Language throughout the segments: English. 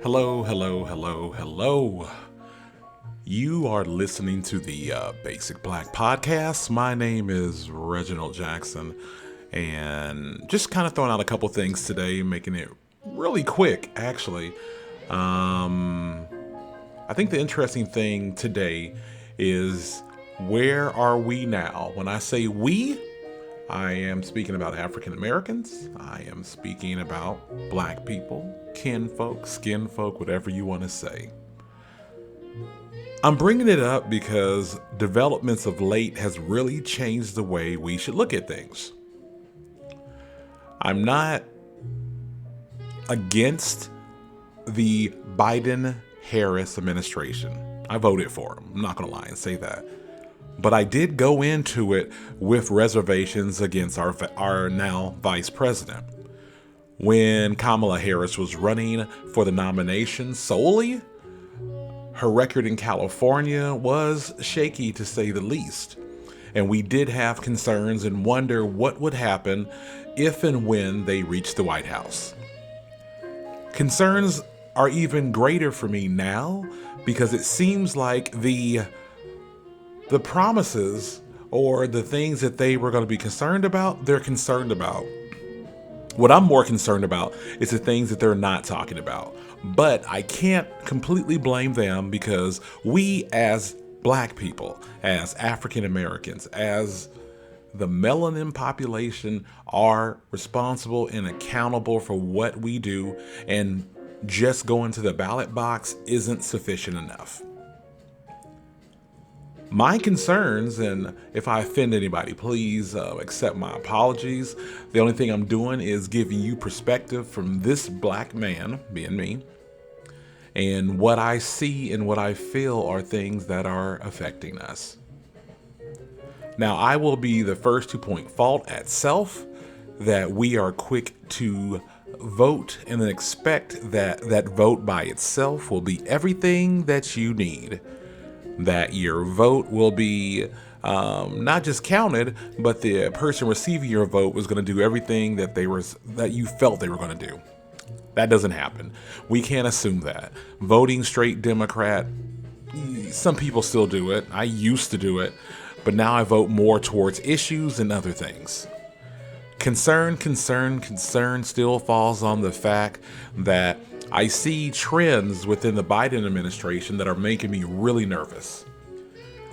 Hello, hello, hello, hello. You are listening to the Basic Black Podcast. My name is Reginald Jackson, and just kind of throwing out a couple things today, making it really quick, actually. Um, I think the interesting thing today is where are we now? When I say we, I am speaking about African Americans. I am speaking about black people, kinfolk, skinfolk, whatever you want to say. I'm bringing it up because developments of late has really changed the way we should look at things. I'm not against the Biden Harris administration. I voted for him. I'm not going to lie and say that. But I did go into it with reservations against our now vice president. When Kamala Harris was running for the nomination solely, her record in California was shaky to say the least. And we did have concerns and wonder what would happen if and when they reached the White House. Concerns are even greater for me now because it seems like the promises or the things that they were going to be concerned about, they're concerned about. What I'm more concerned about is the things that they're not talking about. But I can't completely blame them because we as black people, as African Americans, as the melanin population are responsible and accountable for what we do, and just going to the ballot box isn't sufficient enough. My concerns, and if I offend anybody, please accept my apologies. The only thing I'm doing is giving you perspective from this black man, being me, and what I see and what I feel are things that are affecting us. Now, I will be the first to point fault at self that we are quick to vote and then expect that that vote by itself will be everything that you need. That your vote will be not just counted, but the person receiving your vote was going to do everything that you felt they were going to do. That doesn't happen. We can't assume that. Voting straight Democrat, some people still do it. I used to do it, but now I vote more towards issues and other things. Concern still falls on the fact that I see trends within the Biden administration that are making me really nervous.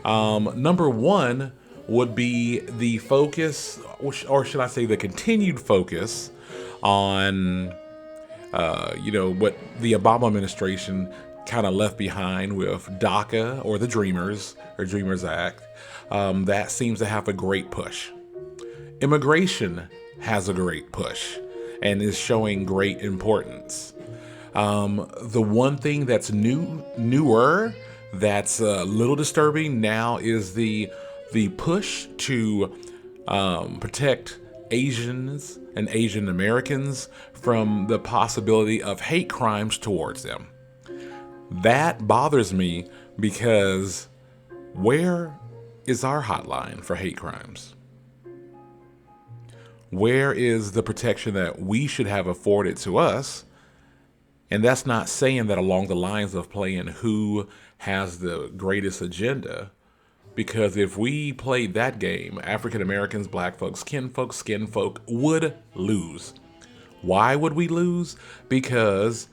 Number one would be the focus, or should I say the continued focus on, what the Obama administration kind of left behind with DACA or the Dreamers Act. That seems to have a great push. Immigration has a great push and is showing great importance. The one thing that's newer, that's a little disturbing now is the push to protect Asians and Asian Americans from the possibility of hate crimes towards them. That bothers me because where is our hotline for hate crimes? Where is the protection that we should have afforded to us? And that's not saying that along the lines of playing who has the greatest agenda. Because if we played that game, African Americans, black folks, kinfolk, skinfolk would lose. Why would we lose? Because,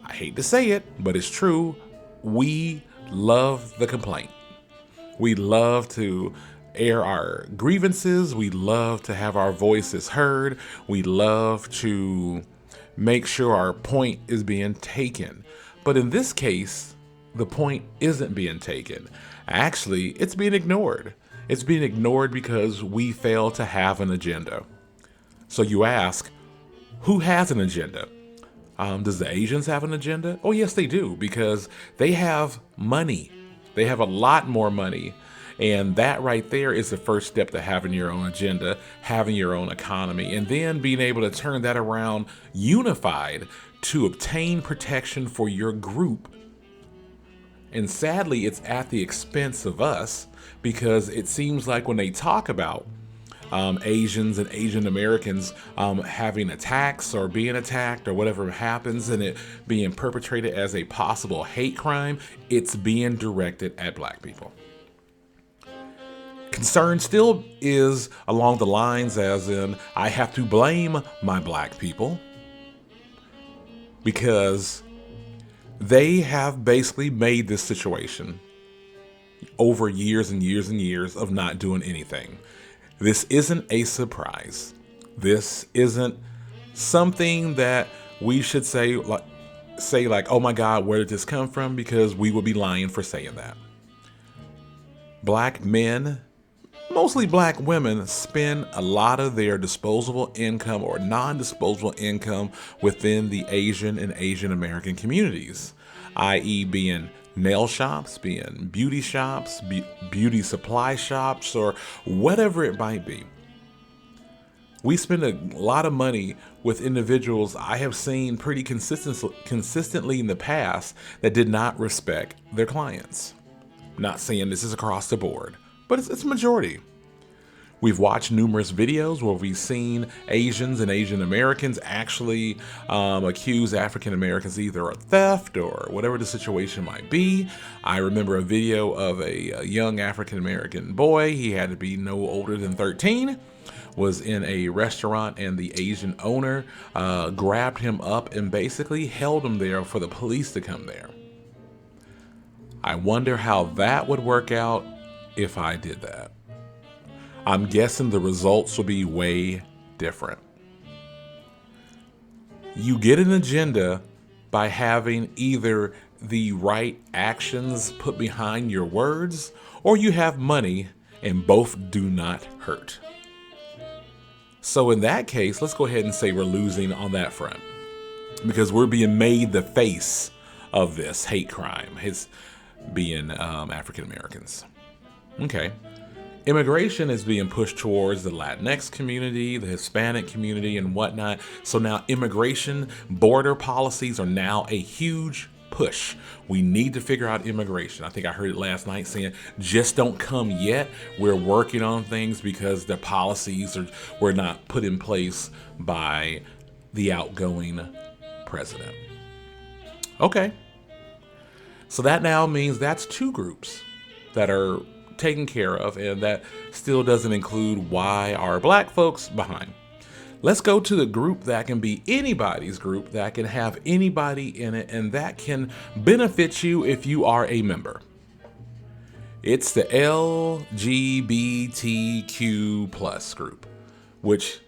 I hate to say it, but it's true, we love the complaint. We love to air our grievances. We love to have our voices heard. We love to make sure our point is being taken. But in this case, the point isn't being taken. Actually, it's being ignored. It's being ignored because we fail to have an agenda. So you ask, who has an agenda? Does the Asians have an agenda? Oh, yes, they do, because they have money. They have a lot more money. And that right there is the first step to having your own agenda, having your own economy, and then being able to turn that around unified to obtain protection for your group. And sadly, it's at the expense of us because it seems like when they talk about Asians and Asian Americans having attacks or being attacked or whatever happens, and it being perpetrated as a possible hate crime, it's being directed at black people. Concern still is along the lines as in, I have to blame my black people because they have basically made this situation over years and years and years of not doing anything. This isn't a surprise. This isn't something that we should say like, oh my God, where did this come from? Because we would be lying for saying that. Black men, mostly black women, spend a lot of their disposable income or non-disposable income within the Asian and Asian American communities, i.e. being nail shops, being beauty shops, beauty supply shops, or whatever it might be. We spend a lot of money with individuals I have seen pretty consistently in the past that did not respect their clients. I'm not saying this is across the board, but it's a majority. We've watched numerous videos where we've seen Asians and Asian Americans actually accuse African Americans either of theft or whatever the situation might be. I remember a video of a young African American boy. He had to be no older than 13. Was in a restaurant, and the Asian owner grabbed him up and basically held him there for the police to come there. I wonder how that would work out if I did that. I'm guessing the results will be way different. You get an agenda by having either the right actions put behind your words, or you have money, and both do not hurt. So in that case, let's go ahead and say we're losing on that front, because we're being made the face of this hate crime, his being African Americans. Okay. Immigration is being pushed towards the Latinx community, the Hispanic community, and whatnot. So now immigration, border policies are now a huge push. We need to figure out immigration. I think I heard it last night saying, just don't come yet. We're working on things because the policies were not put in place by the outgoing president. Okay. So that now means that's two groups that are taken care of, and that still doesn't include why are black folks behind. Let's go to the group that can be anybody's group, that can have anybody in it, and that can benefit you if you are a member. It's the LGBTQ plus group, which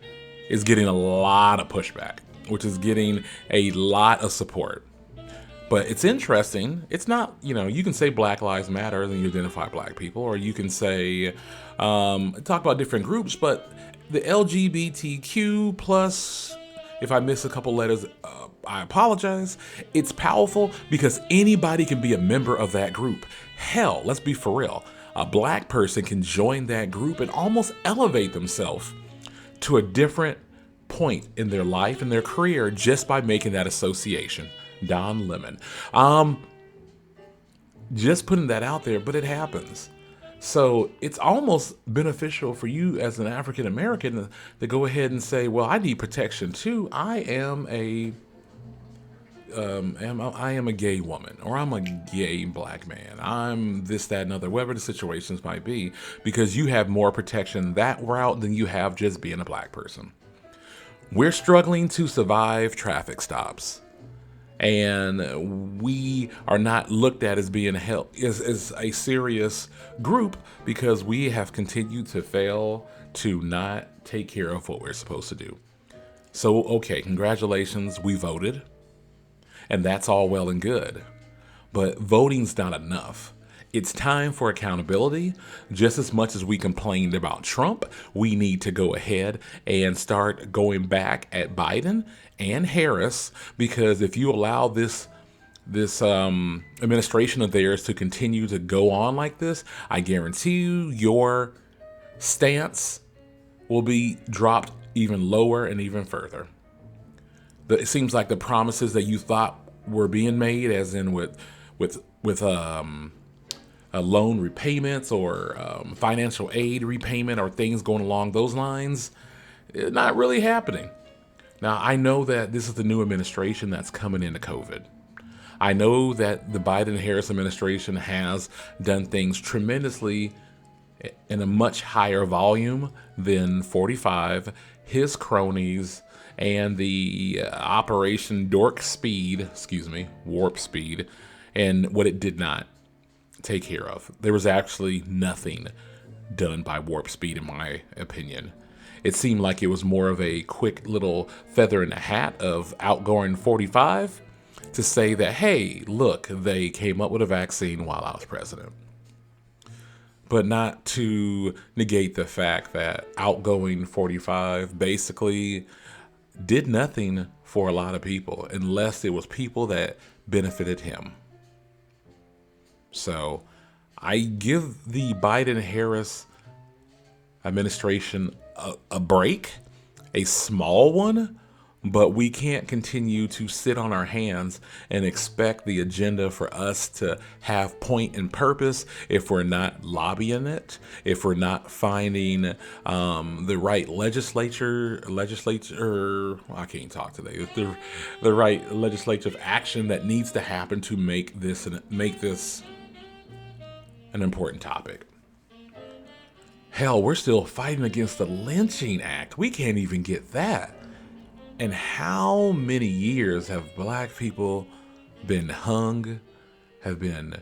is getting a lot of pushback, which is getting a lot of support. But it's interesting. It's not, you can say Black Lives Matter and you identify black people, or you can say, talk about different groups, but the LGBTQ plus, if I miss a couple letters, I apologize. It's powerful because anybody can be a member of that group. Hell, let's be for real. A black person can join that group and almost elevate themselves to a different point in their life and their career just by making that association. Don Lemon. Just putting that out there, but it happens. So it's almost beneficial for you as an African American to go ahead and say, well, I need protection too. I am a gay woman, or I'm a gay black man. I'm this, that, and other, whatever the situations might be, because you have more protection that route than you have just being a black person. We're struggling to survive traffic stops. And we are not looked at as being as a serious group because we have continued to fail to not take care of what we're supposed to do. So, okay, congratulations, we voted. And that's all well and good. But voting's not enough. It's time for accountability. Just as much as we complained about Trump, we need to go ahead and start going back at Biden and Harris, because if you allow this administration of theirs to continue to go on like this, I guarantee you your stance will be dropped even lower and even further. It seems like the promises that you thought were being made, as in with loan repayments or financial aid repayment or things going along those lines, not really happening. Now, I know that this is the new administration that's coming into COVID. I know that the Biden Harris administration has done things tremendously in a much higher volume than 45, his cronies, and the Operation Warp Speed, and what it did not take care of. There was actually nothing done by Warp Speed, in my opinion. It seemed like it was more of a quick little feather in the hat of outgoing 45 to say that, hey, look, they came up with a vaccine while I was president. But not to negate the fact that outgoing 45 basically did nothing for a lot of people unless it was people that benefited him. So I give the Biden-Harris administration a break, a small one, but we can't continue to sit on our hands and expect the agenda for us to have point and purpose if we're not lobbying it, if we're not finding the right legislature, I can't talk today, the right legislative action that needs to happen to make this an important topic. Hell, we're still fighting against the Lynching Act. We can't even get that. And how many years have black people been hung, have been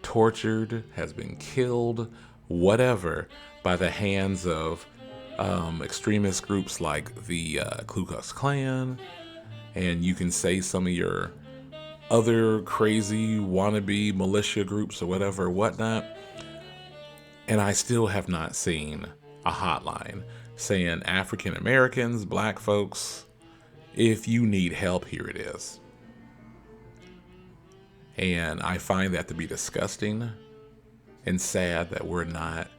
tortured, has been killed, whatever, by the hands of extremist groups like the Ku Klux Klan, and you can say some of your other crazy wannabe militia groups or whatnot. And I still have not seen a hotline saying African Americans, black folks, if you need help, here it is. And I find that to be disgusting and sad that we're not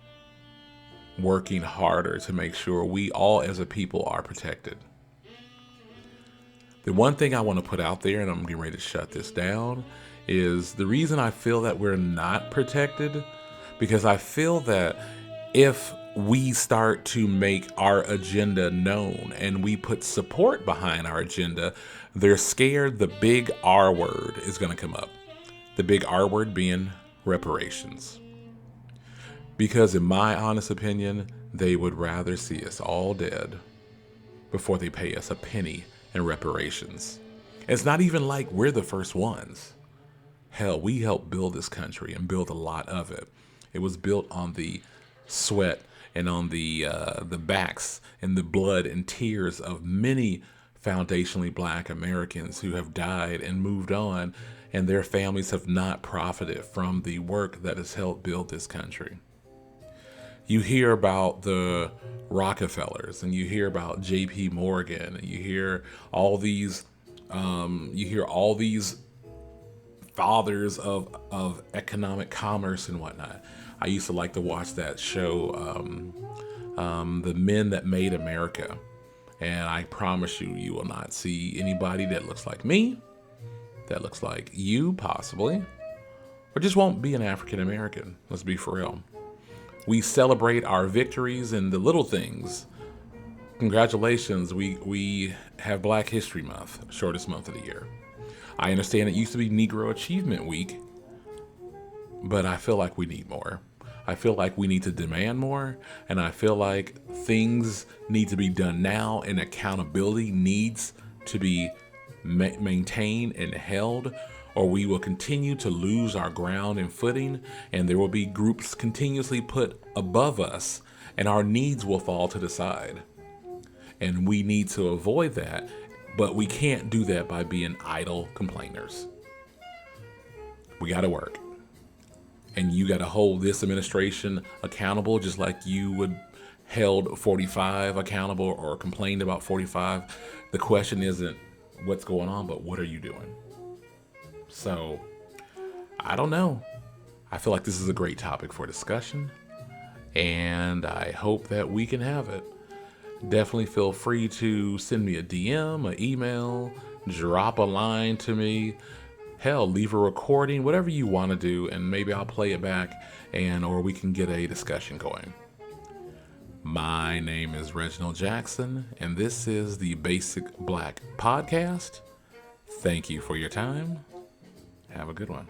working harder to make sure we all as a people are protected. The one thing I want to put out there, and I'm getting ready to shut this down, is the reason I feel that we're not protected, because I feel that if we start to make our agenda known and we put support behind our agenda, they're scared the big R word is going to come up. The big R word being reparations. Because in my honest opinion, they would rather see us all dead before they pay us a penny in reparations. It's not even like we're the first ones. Hell, we helped build this country and build a lot of it. It was built on the sweat and on the backs and the blood and tears of many foundationally black Americans who have died and moved on, and their families have not profited from the work that has helped build this country. You hear about the Rockefellers, and you hear about J.P. Morgan, and you hear all these fathers of economic commerce and whatnot. I used to like to watch that show, The Men That Made America. And I promise you, you will not see anybody that looks like me, that looks like you possibly, or just won't be an African American. Let's be for real. We celebrate our victories in the little things. Congratulations, we have Black History Month, shortest month of the year. I understand it used to be Negro Achievement Week, but I feel like we need more. I feel like we need to demand more, and I feel like things need to be done now, and accountability needs to be maintained and held, or we will continue to lose our ground and footing, and there will be groups continuously put above us, and our needs will fall to the side. And we need to avoid that, but we can't do that by being idle complainers. We got to work. And you got to hold this administration accountable, just like you would held 45 accountable or complained about 45. The question isn't what's going on, but what are you doing? So, I don't know. I feel like this is a great topic for discussion, and I hope that we can have it. Definitely feel free to send me a DM, an email, drop a line to me. Hell, leave a recording, whatever you want to do, and maybe I'll play it back or we can get a discussion going. My name is Reginald Jackson, and this is the Basic Black Podcast. Thank you for your time. Have a good one.